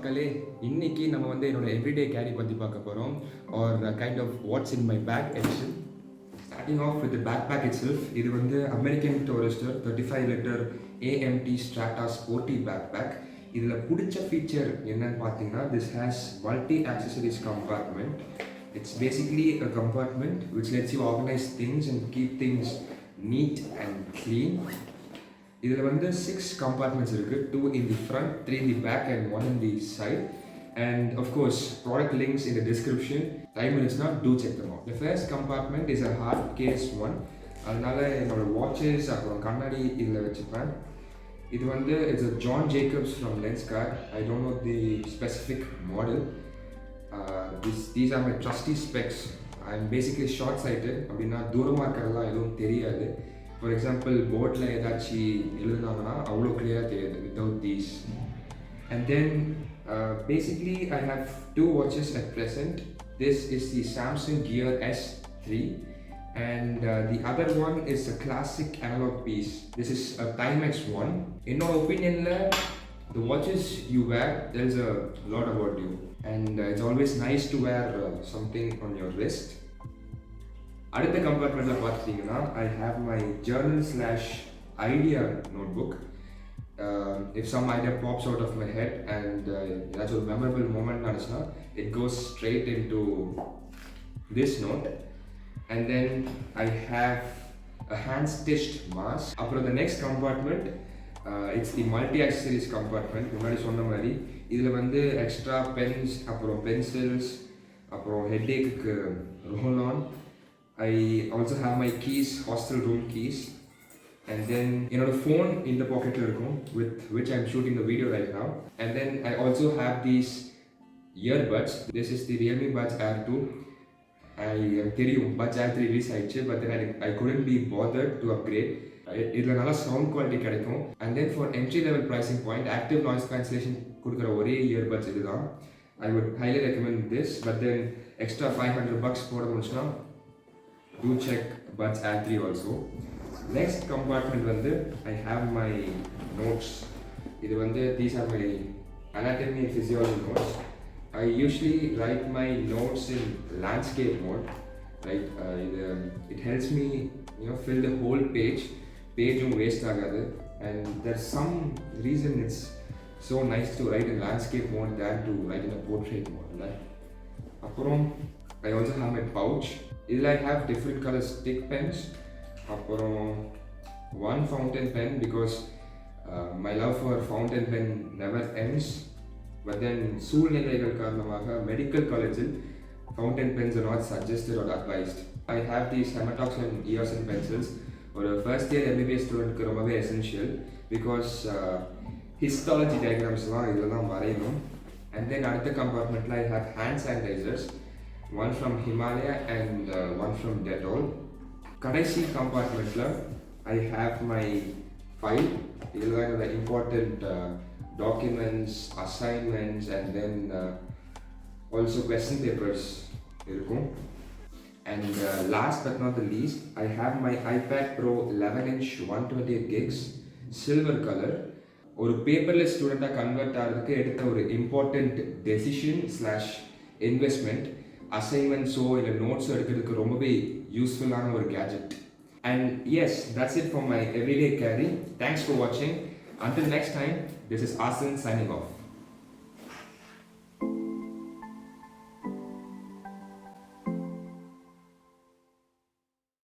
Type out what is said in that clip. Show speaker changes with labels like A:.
A: மக்களே, இன்னைக்கு நம்ம வந்து என்னோட எவ்ரிடே கேரி பத்தி பார்க்க போறோம் or kind of what's in my bag edition. Starting off with the backpack itself, இது வந்து American Tourister 35 liter AMT Strata Sporty backpack. இதில் பிடிச்ச ஃபீச்சர் என்னன்னு பார்த்தீங்கன்னா, this has multi accessories compartment. It's basically a compartment which lets you organize things and keep things neat and clean. இதில் வந்து 6 compartments இருக்குது, 2 in the front, 3 in the back and 1 in the side. And of course, product links in the description. Time இருந்துச்சுன்னா do check them out. The first compartment is a hard case one. அதனால என்னோட watches அப்புறம் கண்ணாடி இதில் வச்சுப்பேன். இது வந்து it's a John Jacobs from Lenskart. I don't know the specific model. These are my trusty specs. I'm basically short sighted. அப்படின்னா தூரமாக இருக்கிறதெல்லாம் எதுவும் தெரியாது. For example, போர்டில் ஏதாச்சும் எழுதுனாங்கன்னா அவ்வளோ கிளியராக தெரியாது without these. And then basically I have 2 watches at present. This is the Samsung Gear S3 and the other one is a classic analog piece. This is a Timex one. In my opinion, the watches you wear tells a lot about you, and it's always nice to wear something on your wrist. அடுத்த கம்பார்ட்மெண்ட்டில் பார்த்துட்டிங்கன்னா I have my journal / idea notebook. If some idea pops out of my head and that's a memorable moment நினச்சுன்னா it goes straight into this note. And then I have a hand stitched mask. அப்புறம் the next compartment, it's the multi accessories compartment. முன்னாடி சொன்ன மாதிரி இதில் வந்து extra Benz, அப்புறம் pencils, அப்புறம் headache roll on. I also have my keys, hostel room keys. And then என்னோட phone in the pocket with which I'm shooting the video right now. And then I also have these earbuds. This is the Realme Buds Air 2. தெரியும் Buds Air 3 release ஆயிடுச்சு, but then I couldn't be bothered to upgrade. இதில் நல்லா sound quality கிடைக்கும். And then for entry level pricing point, active noise cancellation கொடுக்குற ஒரே earbuds இதுதான். I would highly recommend this, but then extra $500 போட முடிச்சுன்னா do check Buds Air 3 also. Next compartment வந்து I have my notes. இது வந்து these are my anatomy and physiology notes. I usually write my notes in landscape mode, right? It helps me, fill the whole page waste ஆகாது. And there's some reason it's so nice to write in landscape mode than to write in a portrait mode, right? அப்புறம் I also have my pouch. இதில் I have different color stick pens. அப்புறம் one fountain pen because my love for fountain pen never ends. But then சூழ்நிலைகள் காரணமாக medical காலேஜில் fountain pens are not suggested or advised. I have these Hematox and Eosin pencils. ஒரு first year MBBS ஸ்டூடெண்ட்க்கு ரொம்பவே essential because histology diagramஸ்லாம் இதெல்லாம் வரையணும். And then அடுத்த கம்பார்ட்மெண்ட்டில் I have hand sanitizers. One from Himalaya and one from Dettol. கடைசி கம்பார்ட்மெண்ட்டில் I have my file. இதில் தான் the important documents, assignments and then also question papers இருக்கும். And last but not the least, I have my iPad Pro 11-inch 128 gigs silver color. ஒரு paperless ஸ்டூடெண்ட்டாக convert ஆகிறதுக்கு எடுத்த ஒரு important decision / investment. அசைன்மெண்ட்ஸோ இல்லை நோட்ஸோ எடுக்கிறதுக்கு ரொம்பவே யூஸ்ஃபுல்லான ஒரு gadget. And yes, that's it for my everyday carry. Thanks for watching. Until next time, this is Asan signing off.